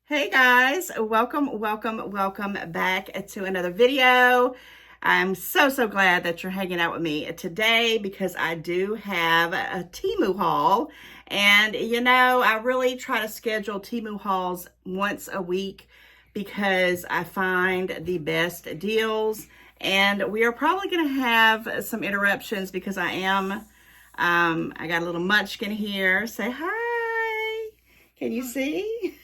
Hey guys, welcome back to another video. I'm so glad that you're hanging out with me today because I do have a Temu haul. And I really try to schedule Temu hauls once a week because I find the best deals. And we are probably going to have some interruptions because I got a little munchkin here. Say hi. Can you see?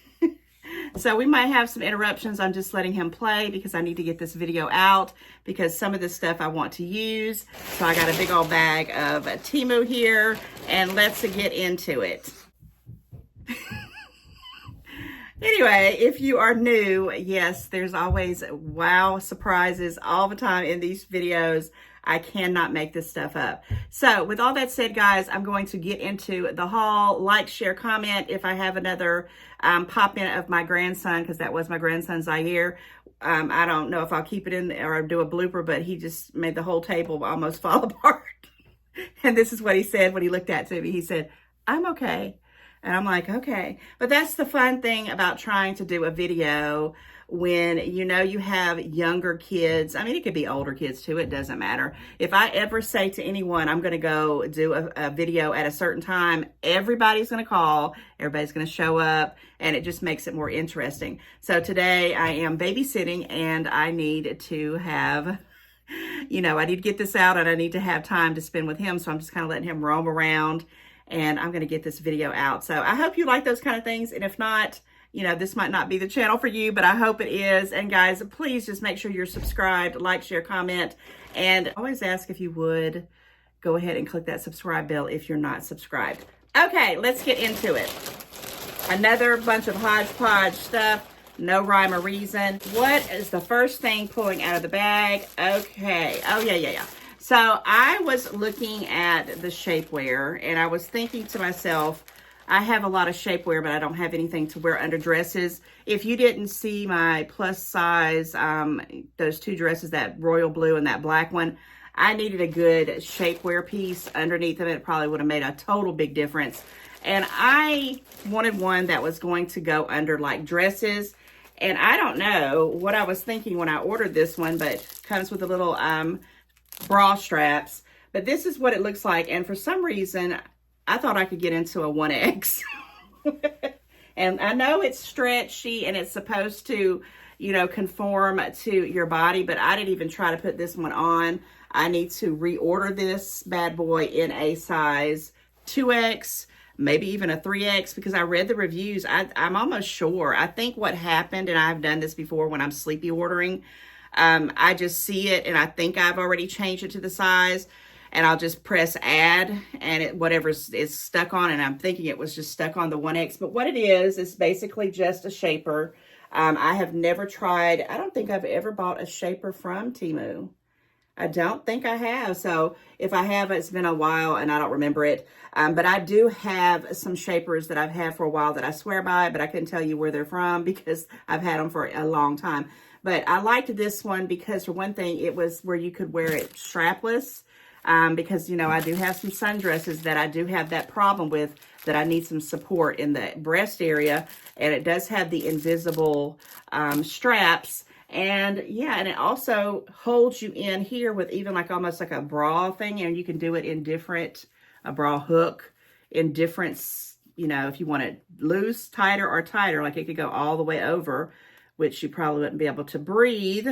So we might have some interruptions. I'm just letting him play because I need to get this video out because some of this stuff I want to use. So I got a big old bag of Temu here and let's get into it. Anyway, if you are new, yes, there's always wow surprises all the time in these videos. I cannot make this stuff up. So with all that said, guys, I'm going to get into the haul. Like, share, comment. If I have another pop in of my grandson, because that was my grandson Zaire. I don't know if I'll keep it in or do a blooper, but he just made the whole table almost fall apart. And this is what he said when he looked at me. He said, "I'm okay." And I'm like, okay. But that's the fun thing about trying to do a video when you have younger kids. I mean, it could be older kids too. It doesn't matter. If I ever say to anyone, I'm going to go do a video at a certain time, everybody's going to call, everybody's going to show up, and it just makes it more interesting. So today I am babysitting and I need to have, I need to get this out and I need to have time to spend with him. So I'm just kind of letting him roam around and I'm going to get this video out. So I hope you like those kind of things. And if not, this might not be the channel for you, but I hope it is. And guys, please just make sure you're subscribed, like, share, comment, and always ask if you would go ahead and click that subscribe bell if you're not subscribed. Okay, let's get into it. Another bunch of hodgepodge stuff. No rhyme or reason. What is the first thing pulling out of the bag? Okay. Oh, yeah. So I was looking at the shapewear and I was thinking to myself, I have a lot of shapewear, but I don't have anything to wear under dresses. If you didn't see my plus size, those two dresses, that royal blue and that black one, I needed a good shapewear piece underneath of it. It probably would have made a total big difference. And I wanted one that was going to go under like dresses. And I don't know what I was thinking when I ordered this one, but it comes with a little bra straps. But this is what it looks like. And for some reason, I thought I could get into a 1X. And I know it's stretchy and it's supposed to, conform to your body, but I didn't even try to put this one on. I need to reorder this bad boy in a size 2X, maybe even a 3X, because I read the reviews. I'm almost sure. I think what happened, and I've done this before when I'm sleepy ordering, I just see it and I think I've already changed it to the size. And I'll just press add and whatever is stuck on. And I'm thinking it was just stuck on the 1X. But what it is basically just a shaper. I have never tried. I don't think I've ever bought a shaper from Temu. I don't think I have. So if I have, it's been a while and I don't remember it. But I do have some shapers that I've had for a while that I swear by, but I couldn't tell you where they're from because I've had them for a long time. But I liked this one because, for one thing, it was where you could wear it strapless. Because, I do have some sundresses that I do have that problem with, that I need some support in the breast area. And it does have the invisible straps. And yeah, and it also holds you in here with even like almost like a bra thing. And you can do it in a bra hook in different, if you want it loose, tighter, or tighter, like it could go all the way over, which you probably wouldn't be able to breathe.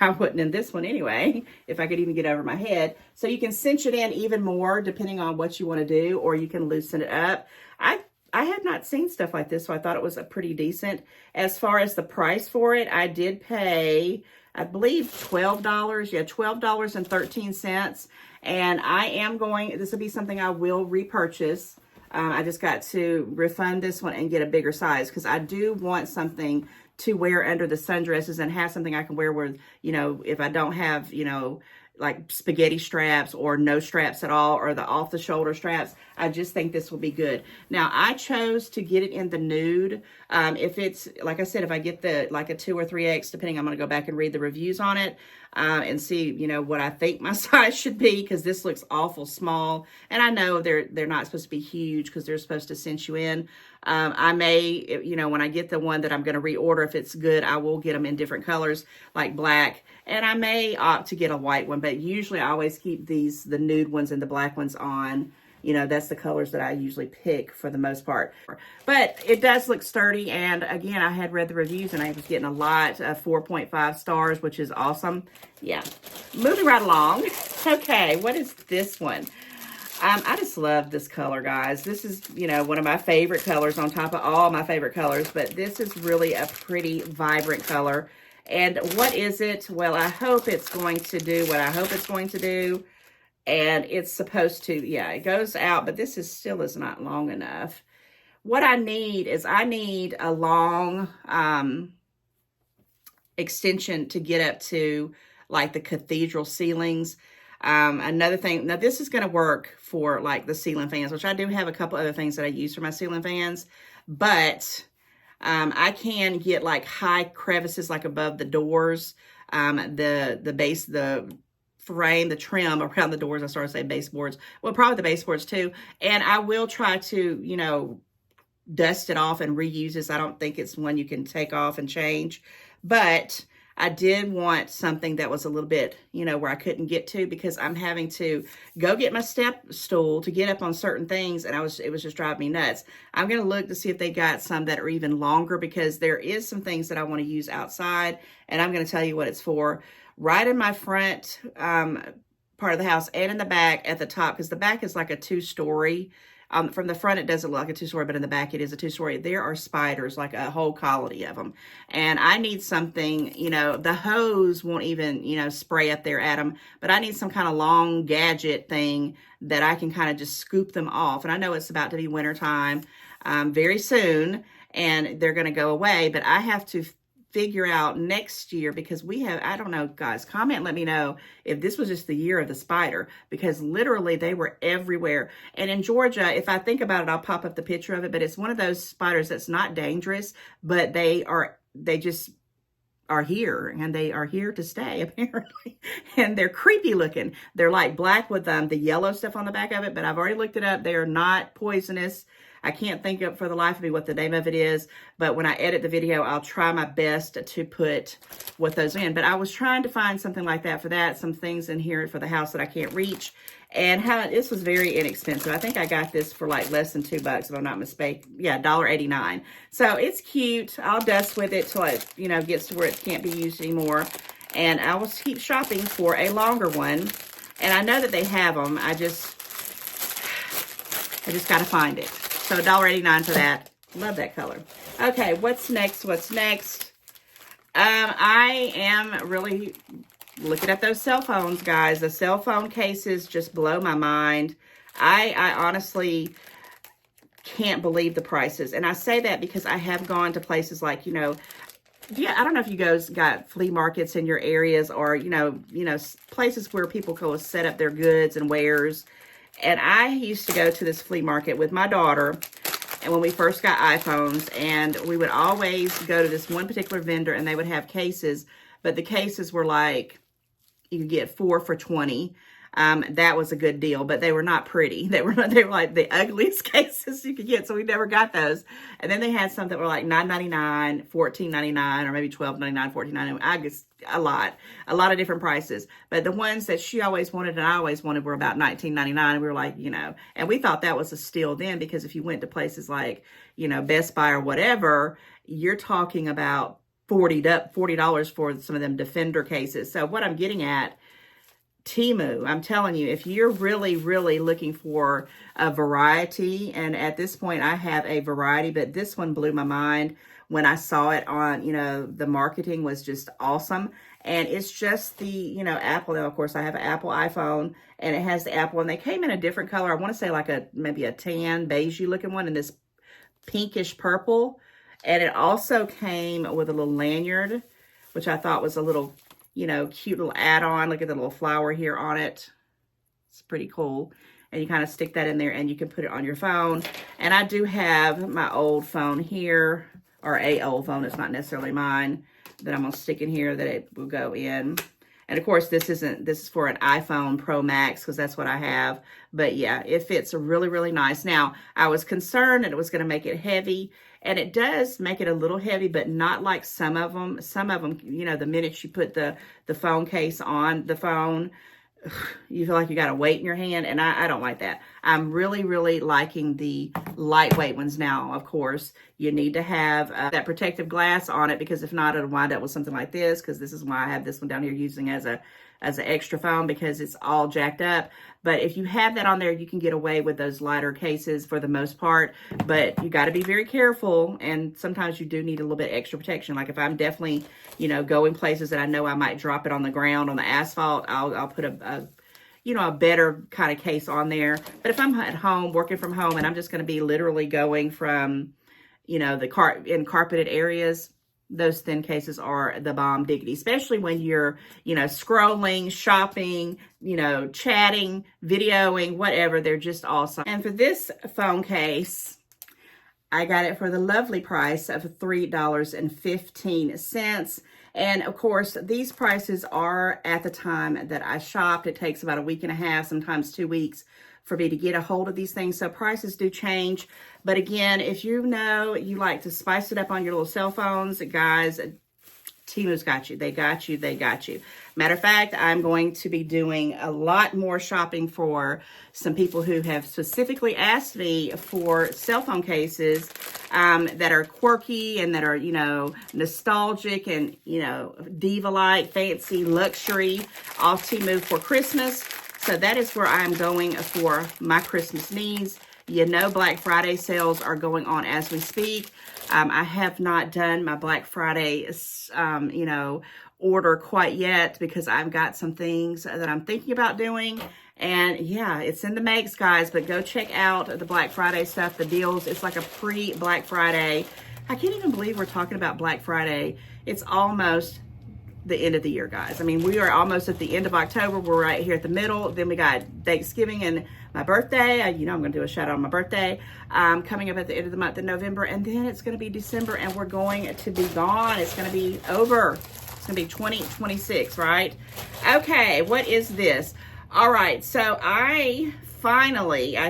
I wouldn't in this one anyway, if I could even get over my head. So you can cinch it in even more depending on what you want to do, or you can loosen it up. I had not seen stuff like this, so I thought it was a pretty decent. As far as the price for it, I did pay, I believe, $12. Yeah, $12.13. And I am this will be something I will repurchase. I just got to refund this one and get a bigger size because I do want something to wear under the sundresses and have something I can wear where, if I don't have, like spaghetti straps or no straps at all, or the off the shoulder straps, I just think this will be good. Now I chose to get it in the nude. If it's, like I said, if I get like a 2 or 3X, depending, I'm going to go back and read the reviews on it. and see, you know, what I think my size should be, because this looks awful small. And I know they're not supposed to be huge because they're supposed to cinch you in. I may, you know, when I get the one that I'm going to reorder, if it's good, I will get them in different colors like black. And I may opt to get a white one, but usually I always keep these, the nude ones and the black ones on. You know, that's the colors that I usually pick for the most part. But it does look sturdy. And again, I had read the reviews and I was getting a lot of 4.5 stars, which is awesome. Yeah. Moving right along. Okay, what is this one? I just love this color, guys. This is, you know, one of my favorite colors on top of all my favorite colors. But this is really a pretty, vibrant color. And what is it? Well, I hope it's going to do what I hope it's going to do. And it's supposed to, yeah, it goes out, but this still is not long enough. What I need is I need a long extension to get up to like the cathedral ceilings. Another thing, now this is going to work for like the ceiling fans, which I do have a couple other things that I use for my ceiling fans, but I can get like high crevices like above the doors, the base, the frame, the trim around the doors. I started to say baseboards. Well, probably the baseboards too. And I will try to, you know, dust it off and reuse this. I don't think it's one you can take off and change. But I did want something that was a little bit, you know, where I couldn't get to, because I'm having to go get my step stool to get up on certain things. And it was just driving me nuts. I'm going to look to see if they got some that are even longer, because there is some things that I want to use outside. And I'm going to tell you what it's for. Right in my front part of the house and in the back at the top, because the back is like a 2-story. From the front, it doesn't look like a 2-story, but in the back, it is a 2-story. There are spiders, like a whole colony of them. And I need something, you know, the hose won't even, you know, spray up there at them, but I need some kind of long gadget thing that I can kind of just scoop them off. And I know it's about to be wintertime very soon, and they're going to go away, but I have to figure out next year, because we have, I don't know, guys, comment and let me know if this was just the year of the spider, because literally they were everywhere. And in Georgia, if I think about it, I'll pop up the picture of it, but it's one of those spiders that's not dangerous, but they just are here, and they are here to stay apparently. And they're creepy looking. They're like black with the yellow stuff on the back of it, but I've already looked it up. They are not poisonous. I can't think of for the life of me what the name of it is, but when I edit the video, I'll try my best to put what those in. But I was trying to find something like that for that, some things in here for the house that I can't reach. And this was very inexpensive. I think I got this for like less than $2, if I'm not mistaken. Yeah, $1.89. So it's cute. I'll dust with it till it, you know, gets to where it can't be used anymore. And I will keep shopping for a longer one. And I know that they have them. I just got to find it. So $1.89 for that. Love that color. Okay, what's next? What's next? I am really looking at those cell phones, guys. The cell phone cases just blow my mind. I honestly can't believe the prices. And I say that because I have gone to places like, you know, yeah, I don't know if you guys got flea markets in your areas, or, you know, places where people go set up their goods and wares. And I used to go to this flea market with my daughter, and when we first got iPhones, and we would always go to this one particular vendor, and they would have cases, but the cases were like, you could get 4 for $20. That was a good deal, but they were not pretty. They were like the ugliest cases you could get, so we never got those. And then they had some that were like $9.99, $14.99, or maybe $12.99, $14.99. I guess a lot of different prices. But the ones that she always wanted and I always wanted were about $19.99. And we were like, you know, and we thought that was a steal then, because if you went to places like, you know, Best Buy or whatever, you're talking about $40 for some of them Defender cases. So what I'm getting at, Temu, I'm telling you, if you're really, really looking for a variety, and at this point I have a variety, but this one blew my mind when I saw it on, you know, the marketing was just awesome. And it's just the, you know, Apple. Now, of course, I have an Apple iPhone, and it has the Apple, and they came in a different color. I want to say like maybe a tan, beigey looking one, and this pinkish purple. And it also came with a little lanyard, which I thought was a little, you know, cute little add-on. Look at the little flower here on it. It's pretty cool. And you kind of stick that in there, and you can put it on your phone. And I do have my old phone here, or a old phone. It's not necessarily mine, that I'm going to stick in here, that it will go in. And of course, this is for an iPhone Pro Max because that's what I have. But yeah, it fits really, really nice. Now, I was concerned that it was going to make it heavy, and it does make it a little heavy, but not like some of them. Some of them, you know, the minute you put the phone case on the phone, you feel like you got a weight in your hand, and I don't like that. I'm really, really liking the lightweight ones now. Of course, you need to have that protective glass on it, because if not, it'll wind up with something like this, because this is why I have this one down here using as an extra phone, because it's all jacked up. But if you have that on there, you can get away with those lighter cases for the most part, but you got to be very careful, and sometimes you do need a little bit extra protection. Like if I'm definitely, you know, going places that I know I might drop it on the ground, on the asphalt, I'll put a you know, a better kind of case on there. But if I'm at home, working from home, and I'm just going to be literally going from, you know, in carpeted areas, those thin cases are the bomb diggity, especially when you're, you know, scrolling, shopping, you know, chatting, videoing, whatever. They're just awesome. And for this phone case, I got it for the lovely price of $3.15. And of course, these prices are at the time that I shopped. It takes about a week and a half, sometimes 2 weeks, for me to get a hold of these things. So prices do change. But again, if you know you like to spice it up on your little cell phones, guys, Temu's got you. They got you. They got you. Matter of fact, I'm going to be doing a lot more shopping for some people who have specifically asked me for cell phone cases that are quirky and that are, you know, nostalgic and, you know, diva-like, fancy, luxury, off Temu for Christmas. So that is where I'm going for my Christmas needs. You know, Black Friday sales are going on as we speak. I have not done my Black Friday, you know, order quite yet, because I've got some things that I'm thinking about doing. And yeah, it's in the makes, guys, but go check out the Black Friday stuff, the deals. It's like a pre-Black Friday. I can't even believe we're talking about Black Friday. It's almost the end of the year, guys. I mean, we are almost at the end of October. We're right here at the middle. Then we got Thanksgiving and my birthday. You know, I'm going to do a shout out on my birthday coming up at the end of the month in November. And then it's going to be December, and we're going to be gone. It's going to be over. It's going to be 2026, right? Okay, what is this? All right, so I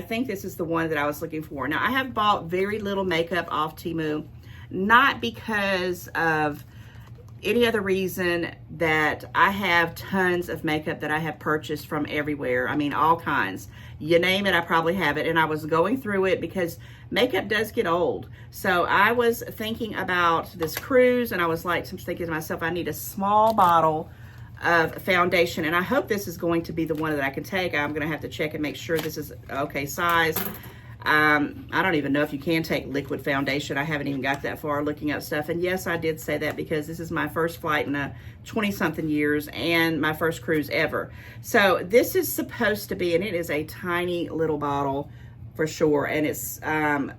think this is the one that I was looking for. Now, I have bought very little makeup off Temu, not because of any other reason that I have tons of makeup that I have purchased from everywhere. I mean, all kinds. You name it, I probably have it. And I was going through it because makeup does get old. So I was thinking about this cruise, and I was like, thinking to myself, I need a small bottle of foundation. And I hope this is going to be the one that I can take. I'm going to have to check and make sure this is okay size. I don't even know if you can take liquid foundation. I haven't even got that far looking up stuff. And yes, I did say that because this is my first flight in 20-something years and my first cruise ever. So this is supposed to be, and it is a tiny little bottle for sure. And it's, I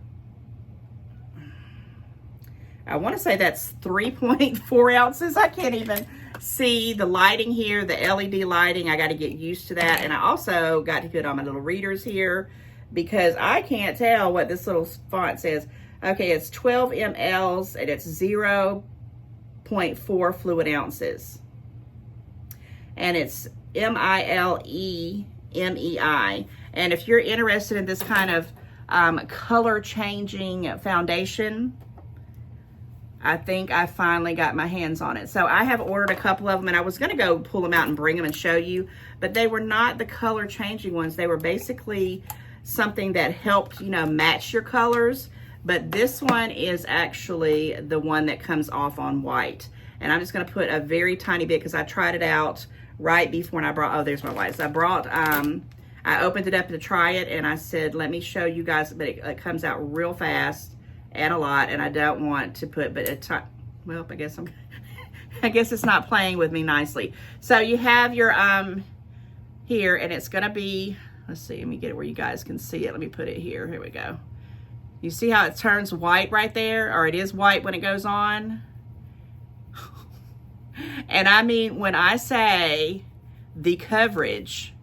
want to say that's 3.4 ounces. I can't even see the lighting here, the LED lighting. I got to get used to that. And I also got to put on my little readers here, because I can't tell what this little font says. Okay, it's 12 mLs and it's 0.4 fluid ounces. And it's MILEMEI. And if you're interested in this kind of color changing foundation, I think I finally got my hands on it. So I have ordered a couple of them, and I was gonna go pull them out and bring them and show you, but they were not the color changing ones. They were basically something that helped, you know, match your colors. But this one is actually the one that comes off on white. And I'm just going to put a very tiny bit, because I tried it out right before, and I brought, oh, there's my whites. I opened it up to try it, and I said, let me show you guys, but it comes out real fast and a lot, and I don't want to put, but well, I guess I guess it's not playing with me nicely. So you have your, here, and it's going to be, let's see, let me get it where you guys can see it. Let me put it here. Here we go. You see how it turns white right there? Or it is white when it goes on? And I mean, when I say the coverage,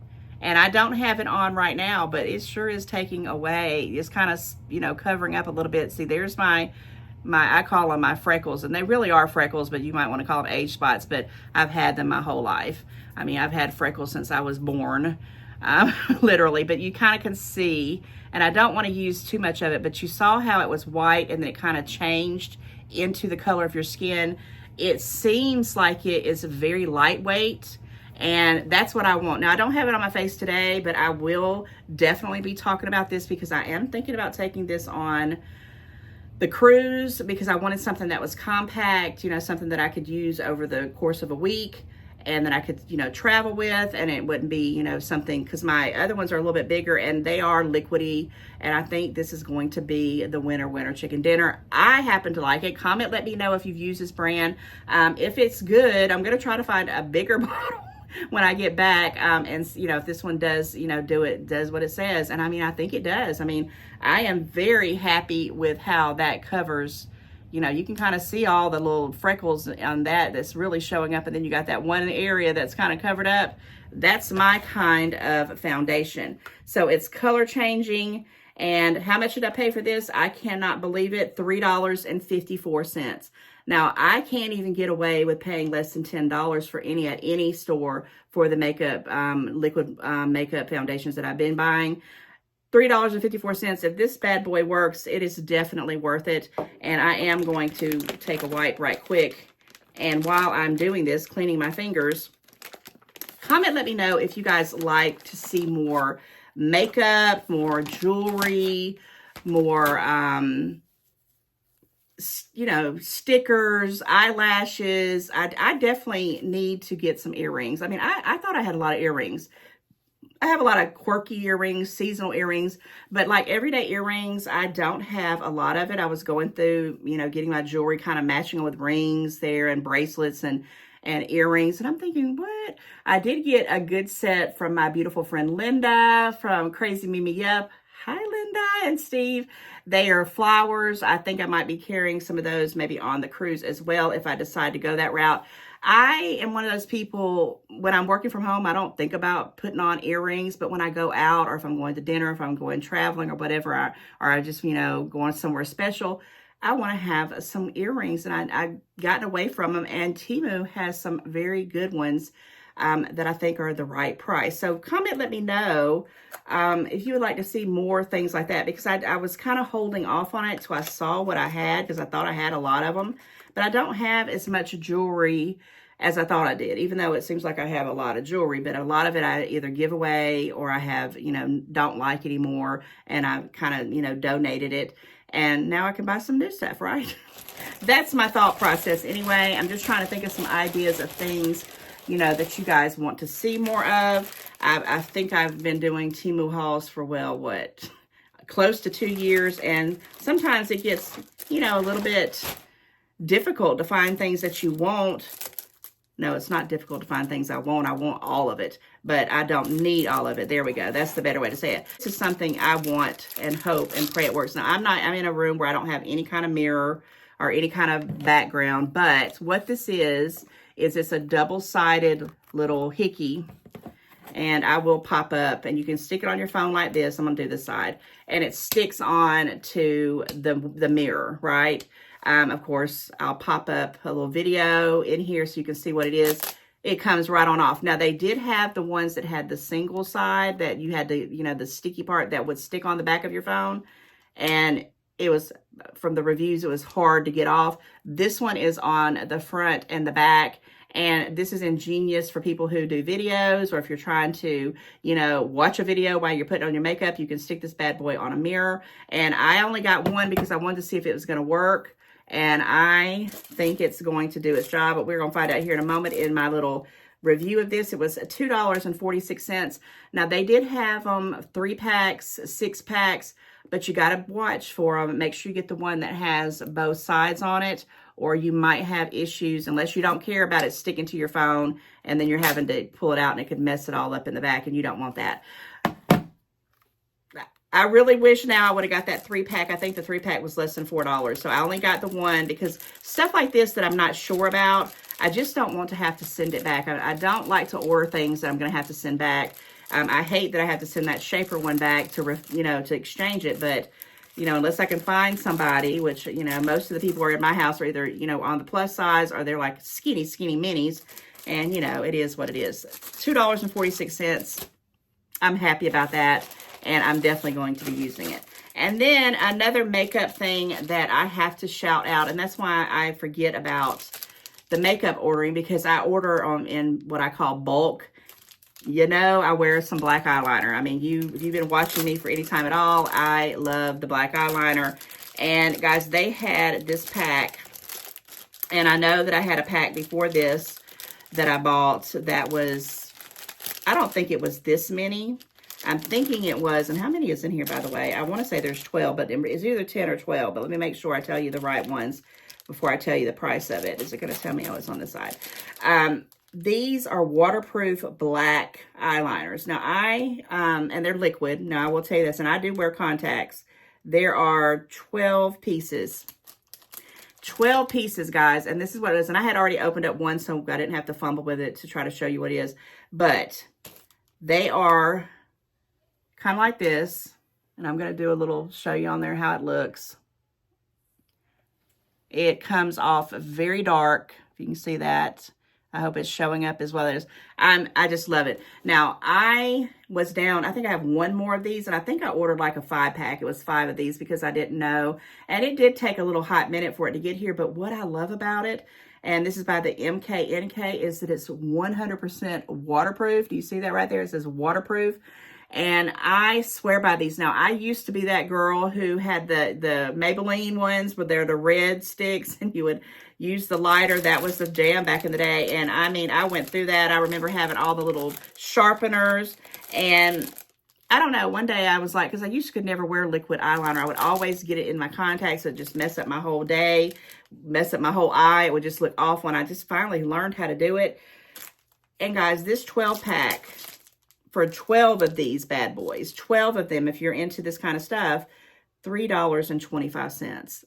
and I don't have it on right now, but it sure is taking away. It's kind of, you know, covering up a little bit. See, there's my I call them my freckles, and they really are freckles, but you might want to call them age spots, but I've had them my whole life. I mean, I've had freckles since I was born, literally, but you kind of can see, and I don't want to use too much of it, but you saw how it was white and then it kind of changed into the color of your skin. It seems like it is very lightweight, and that's what I want. Now, I don't have it on my face today, but I will definitely be talking about this because I am thinking about taking this on the cruise because I wanted something that was compact, you know, something that I could use over the course of a week and that I could, you know, travel with, and it wouldn't be, you know, something, because my other ones are a little bit bigger and they are liquidy, and I think this is going to be the winner chicken dinner. I happen to like it. Comment, let me know if you've used this brand. If it's good, I'm going to try to find a bigger bottle when I get back, and you know, if this one does, you know, does what it says. And I mean, I think it does. I mean, I am very happy with how that covers. You know, you can kind of see all the little freckles on that's really showing up, and then you got that one area that's kind of covered up. That's my kind of foundation. So it's color changing. And how much did I pay for this? I cannot believe it. $3.54. Now, I can't even get away with paying less than $10 for any at any store for the makeup, liquid makeup foundations that I've been buying. $3.54. If this bad boy works, it is definitely worth it. And I am going to take a wipe right quick. And while I'm doing this, cleaning my fingers, comment, let me know if you guys like to see more makeup, more jewelry, more, you know, stickers, eyelashes. I definitely need to get some earrings. I mean, I thought I had a lot of earrings. I have a lot of quirky earrings, seasonal earrings, but like everyday earrings, I don't have a lot of it. I was going through, you know, getting my jewelry kind of matching with rings there and bracelets and earrings. And I'm thinking, what? I did get a good set from my beautiful friend Linda from Crazy Mimi Up. Hi, Linda and Steve. They are flowers. I think I might be carrying some of those maybe on the cruise as well if I decide to go that route. I am one of those people, when I'm working from home, I don't think about putting on earrings, but when I go out, or if I'm going to dinner, if I'm going traveling or whatever, or I just, you know, going somewhere special, I want to have some earrings, and I've gotten away from them, and Temu has some very good ones that I think are the right price. So comment, let me know if you would like to see more things like that, because I was kind of holding off on it till I saw what I had, because I thought I had a lot of them. But I don't have as much jewelry as I thought I did, even though it seems like I have a lot of jewelry. But a lot of it I either give away, or I have, you know, don't like anymore, and I kind of, you know, donated it. And now I can buy some new stuff, right? That's my thought process anyway. I'm just trying to think of some ideas of things, you know, that you guys want to see more of. I think I've been doing Temu hauls for, well, what, close to 2 years. And sometimes it gets, you know, a little bit difficult to find things that you want. No, it's not difficult to find things I want. I want all of it, but I don't need all of it. There we go. That's the better way to say it. This is something I want and hope and pray it works. Now, I'm in a room where I don't have any kind of mirror or any kind of background, but what this is it's a double-sided little hickey, and I will pop up, and you can stick it on your phone like this. I'm going to do this side, and it sticks on to the mirror, right? Of course, I'll pop up a little video in here so you can see what it is. It comes right on off. Now, they did have the ones that had the single side that you had the, you know, the sticky part that would stick on the back of your phone. And it was, from the reviews, it was hard to get off. This one is on the front and the back. And this is ingenious for people who do videos, or if you're trying to, you know, watch a video while you're putting on your makeup, you can stick this bad boy on a mirror. And I only got one because I wanted to see if it was going to work. And I think it's going to do its job, but we're going to find out here in a moment. In my little review of this, it was $2.46. Now, they did have 3 packs, 6 packs, but you got to watch for them. Make sure you get the one that has both sides on it, or you might have issues unless you don't care about it sticking to your phone, and then you're having to pull it out, and it could mess it all up in the back, and you don't want that. I really wish now I would have got that 3-pack. I think the 3-pack was less than $4. So I only got the one because stuff like this that I'm not sure about, I just don't want to have to send it back. I don't like to order things that I'm going to have to send back. I hate that I have to send that Shapewear one back to, you know, to exchange it. But you know, unless I can find somebody, which, you know, most of the people are in my house are either, you know, on the plus size or they're like skinny minis. And, you know, it is what it is. $2.46. I'm happy about that. And I'm definitely going to be using it. And then another makeup thing that I have to shout out, and that's why I forget about the makeup ordering, because I order in what I call bulk. You know, I wear some black eyeliner. I mean, if you've been watching me for any time at all, I love the black eyeliner. And guys, they had this pack. And I know that I had a pack before this that I bought that was, I don't think it was this many. I'm thinking it was, and how many is in here, by the way? I want to say there's 12, but it's either 10 or 12. But let me make sure I tell you the right ones before I tell you the price of it. Is it going to tell me? Oh, it's on the side. These are waterproof black eyeliners. Now, and they're liquid. Now, I will tell you this, and I do wear contacts. There are 12 pieces. 12 pieces, guys, and this is what it is. And I had already opened up one, so I didn't have to fumble with it to try to show you what it is. But they are kind of like this, and I'm going to do a little show you on there how it looks. It comes off very dark, if you can see that. I hope it's showing up as well as I just love it. Now, I was down, I think I have one more of these, and I think I ordered like a 5-pack. It was 5 of these because I didn't know. And it did take a little hot minute for it to get here, but what I love about it, and this is by the MKNK, is that it's 100% waterproof. Do you see that right there? It says waterproof. And I swear by these. Now, I used to be that girl who had the Maybelline ones where they're the red sticks and you would use the lighter. That was the jam back in the day. And I mean, I went through that. I remember having all the little sharpeners. And I don't know, one day I was like, because I could never wear liquid eyeliner. I would always get it in my contacts. It would just mess up my whole day, mess up my whole eye. It would just look awful. And I just finally learned how to do it. And guys, this 12-pack, for 12 of these bad boys, 12 of them, if you're into this kind of stuff, $3.25.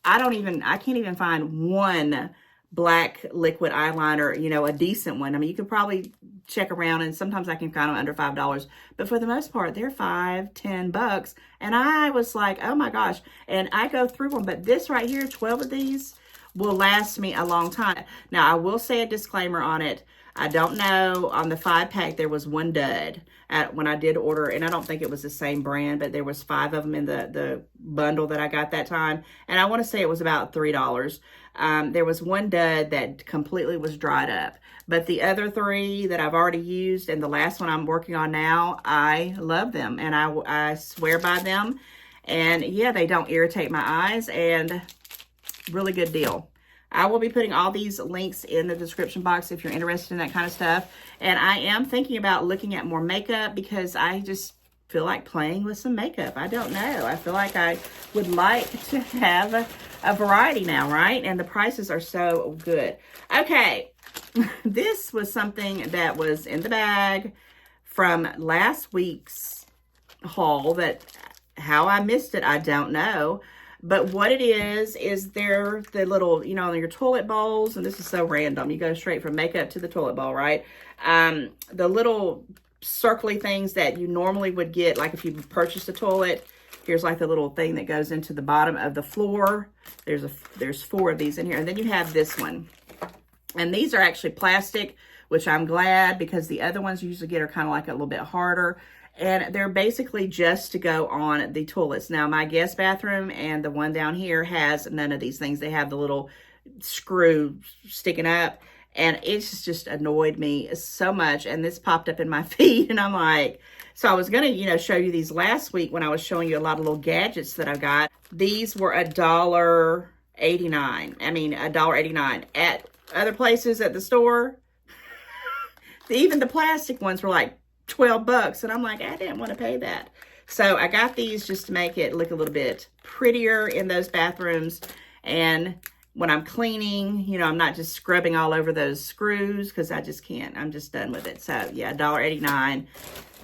I can't even find one black liquid eyeliner, you know, a decent one. I mean, you could probably check around, and sometimes I can find them under $5, but for the most part, they're $5, $10. And I was like, oh my gosh. And I go through them, but this right here, 12 of these will last me a long time. Now, I will say a disclaimer on it. I don't know, on the 5-pack, there was one dud when I did order, and I don't think it was the same brand, but there was 5 of them in the bundle that I got that time, and I want to say it was about $3. There was one dud that completely was dried up, but the other 3 that I've already used, and the last one I'm working on now, I love them, and I swear by them, and yeah, they don't irritate my eyes, and really good deal. I will be putting all these links in the description box if you're interested in that kind of stuff. And I am thinking about looking at more makeup because I just feel like playing with some makeup. I don't know. I feel like I would like to have a variety now, right? And the prices are so good. Okay, this was something that was in the bag from last week's haul that how I missed it, I don't know. But what it is they're the little, you know, your toilet bowls, and this is so random. You go straight from makeup to the toilet bowl, right? The little circly things that you normally would get, like if you purchased a toilet, here's like the little thing that goes into the bottom of the floor. There's 4 of these in here, and then you have this one. And these are actually plastic, which I'm glad, because the other ones you usually get are kind of like a little bit harder. And they're basically just to go on the toilets. Now, my guest bathroom and the one down here has none of these things. They have the little screw sticking up. And it's just annoyed me so much. And this popped up in my feed. And I'm like, so I was going to, you know, show you these last week when I was showing you a lot of little gadgets that I got. These were $1.89. I mean, $1.89. At other places at the store, even the plastic ones were like $12, and I'm like, I didn't want to pay that. So I got these just to make it look a little bit prettier in those bathrooms. And when I'm cleaning, you know, I'm not just scrubbing all over those screws because I just can't. I'm just done with it. So yeah, $1.89.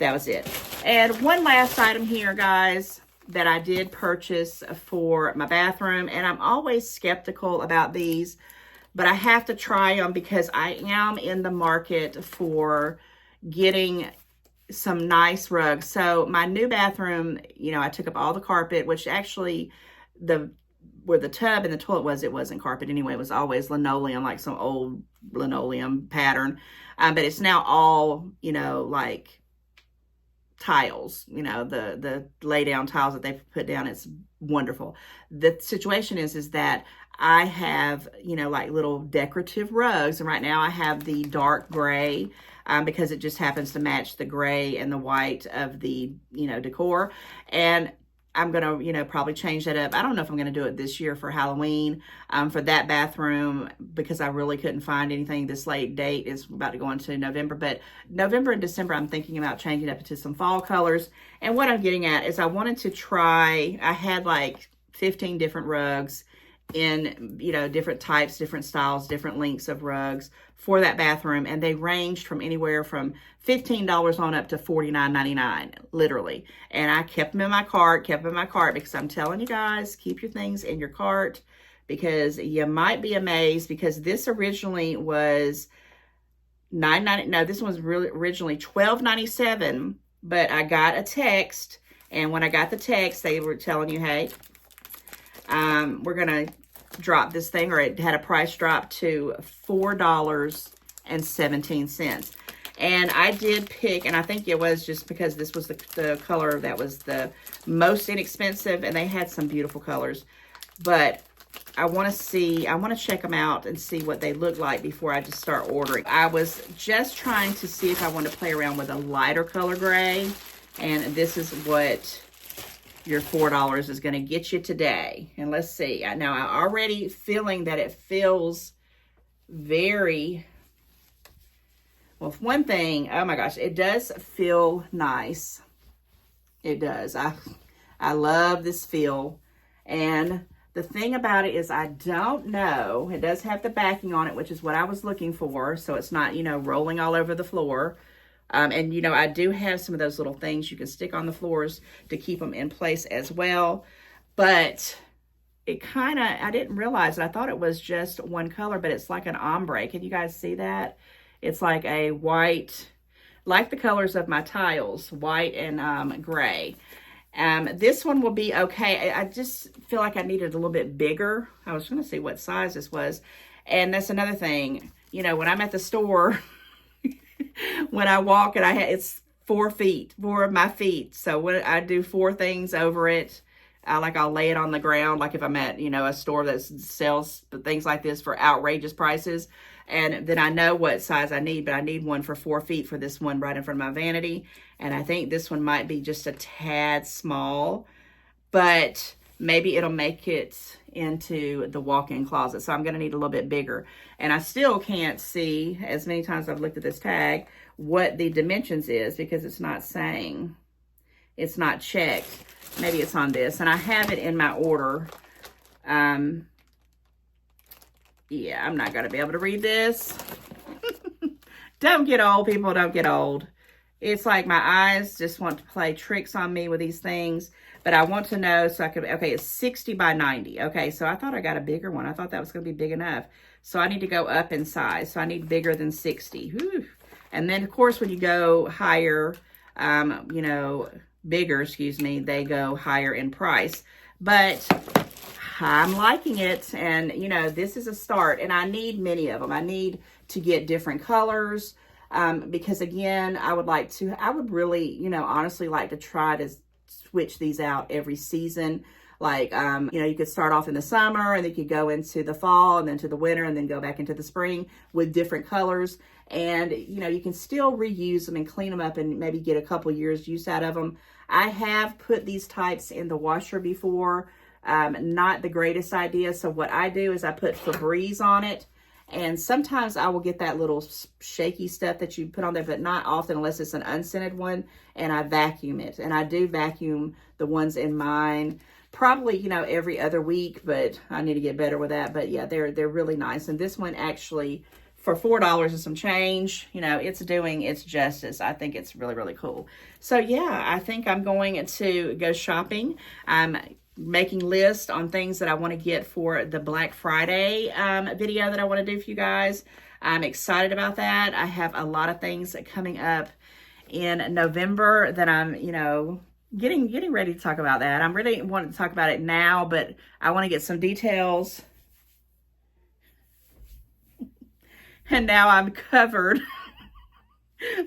That was it. And one last item here, guys, that I did purchase for my bathroom. And I'm always skeptical about these, but I have to try them because I am in the market for getting some nice rugs. So my new bathroom, you know, I took up all the carpet, which actually where the tub and the toilet was, it wasn't carpet anyway. It was always linoleum, like some old linoleum pattern. But it's now all, you know, like tiles, you know, the lay down tiles that they've put down. It's wonderful. The situation is that I have, you know, like little decorative rugs. And right now I have the dark gray because it just happens to match the gray and the white of the, you know, decor. And I'm going to, you know, probably change that up. I don't know if I'm going to do it this year for Halloween for that bathroom because I really couldn't find anything this late date. It's about to go into November, but November and December, I'm thinking about changing up to some fall colors. And what I'm getting at is I wanted to try, I had like 15 different rugs in, you know, different types, different styles, different lengths of rugs for that bathroom. And they ranged from anywhere from $15 on up to $49.99, literally. And I kept them in my cart, because I'm telling you guys, keep your things in your cart because you might be amazed because this originally was $9.90. No, this one was really originally $12.97, but I got a text. And when I got the text, they were telling you, hey, we're going to drop this thing, or it had a price drop to $4.17. And I did pick, and I think it was just because this was the color that was the most inexpensive, and they had some beautiful colors. But I want to check them out and see what they look like before I just start ordering. I was just trying to see if I want to play around with a lighter color gray, and this is what your $4 is going to get you today. And let's see. Now, I'm already feeling that it feels very, well, one thing, oh my gosh, it does feel nice. It does. I love this feel. And the thing about it is I don't know, it does have the backing on it, which is what I was looking for. So it's not, you know, rolling all over the floor. And, you know, I do have some of those little things you can stick on the floors to keep them in place as well. But it kind of, I didn't realize it. I thought it was just one color, but it's like an ombre. Can you guys see that? It's like a white, like the colors of my tiles, white and gray. This one will be okay. I just feel like I needed a little bit bigger. I was trying to see what size this was. And that's another thing. You know, when I'm at the store... when I walk and it's 4 feet, 4 of my feet. So when I do 4 things over it, I'll lay it on the ground. Like if I'm at, you know, a store that sells things like this for outrageous prices. And then I know what size I need, but I need one for 4 feet for this one right in front of my vanity. And I think this one might be just a tad small, but maybe it'll make it into the walk-in closet. So I'm going to need a little bit bigger. And I still can't see, as many times I've looked at this tag, what the dimensions is because it's not saying. It's not checked. Maybe it's on this. And I have it in my order. Yeah, I'm not going to be able to read this. Don't get old, people. Don't get old. It's like my eyes just want to play tricks on me with these things. But I want to know so I could, okay, it's 60 by 90. Okay, so I thought I got a bigger one. I thought that was going to be big enough. So I need to go up in size. So I need bigger than 60. Whew. And then, of course, when you go higher, you know, bigger, excuse me, they go higher in price. But I'm liking it. And, you know, this is a start. And I need many of them. I need to get different colors because, again, I would really, you know, honestly like to try to switch these out every season. Like, you know, you could start off in the summer and then you could go into the fall and then to the winter and then go back into the spring with different colors. And, you know, you can still reuse them and clean them up and maybe get a couple years use out of them. I have put these types in the washer before. Not the greatest idea. So what I do is I put Febreze on it. And sometimes I will get that little shaky stuff that you put on there, but not often unless it's an unscented one. And I vacuum it. And I do vacuum the ones in mine probably, you know, every other week, but I need to get better with that. But yeah, they're really nice. And this one actually, for $4 and some change, you know, it's doing its justice. I think it's really, really cool. So yeah, I think I'm going to go shopping. I'm making lists on things that I want to get for the Black Friday video that I want to do for you guys. I'm excited about that. I have a lot of things coming up in November that I'm, you know, getting ready to talk about that. I'm really wanting to talk about it now, but I want to get some details. And now I'm covered.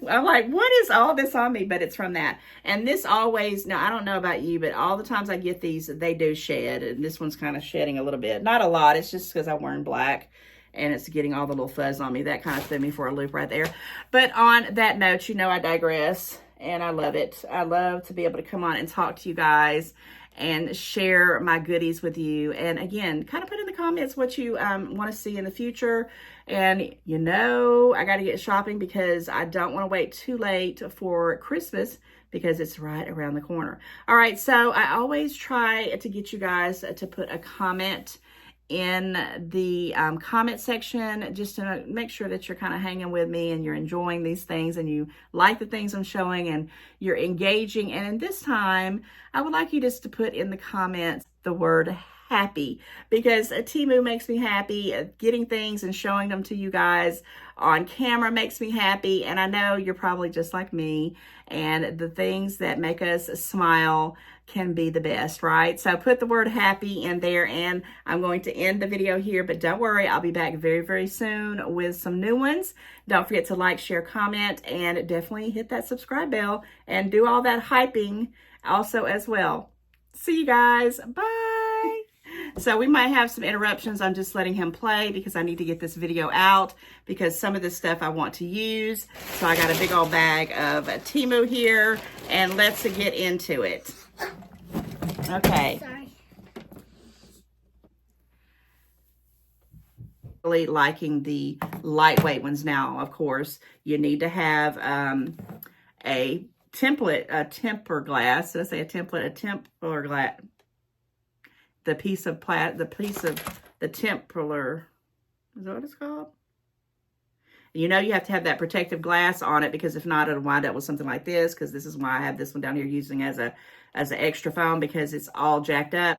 I'm like, what is all this on me? But it's from that. And this always, now I don't know about you, but all the times I get these, they do shed. And this one's kind of shedding a little bit. Not a lot. It's just because I'm wearing black and it's getting all the little fuzz on me. That kind of threw me for a loop right there. But on that note, you know, I digress and I love it. I love to be able to come on and talk to you guys and share my goodies with you. And again, kind of put in the comments what you want to see in the future. And you know, I got to get shopping because I don't want to wait too late for Christmas because it's right around the corner. All right, so I always try to get you guys to put a comment in the comment section just to make sure that you're kind of hanging with me and you're enjoying these things and you like the things I'm showing and you're engaging. And in this time, I would like you just to put in the comments the word happy, because Temu makes me happy. Getting things and showing them to you guys on camera makes me happy. And I know you're probably just like me, and the things that make us smile can be the best, right? So put the word happy in there, and I'm going to end the video here, but don't worry, I'll be back very, very soon with some new ones. Don't forget to like, share, comment, and definitely hit that subscribe bell and do all that hyping also as well. See you guys. Bye. So we might have some interruptions. I'm just letting him play because I need to get this video out because some of this stuff I want to use. So I got a big old bag of Temu here, and let's get into it. Okay. Sorry. Really liking the lightweight ones now. Of course, you need to have a temper glass. Did I say a template? A temper glass. The piece of the templar, is that what it's called? You know, you have to have that protective glass on it, because if not, it'll wind up with something like this, because this is why I have this one down here using as an extra foam, because it's all jacked up.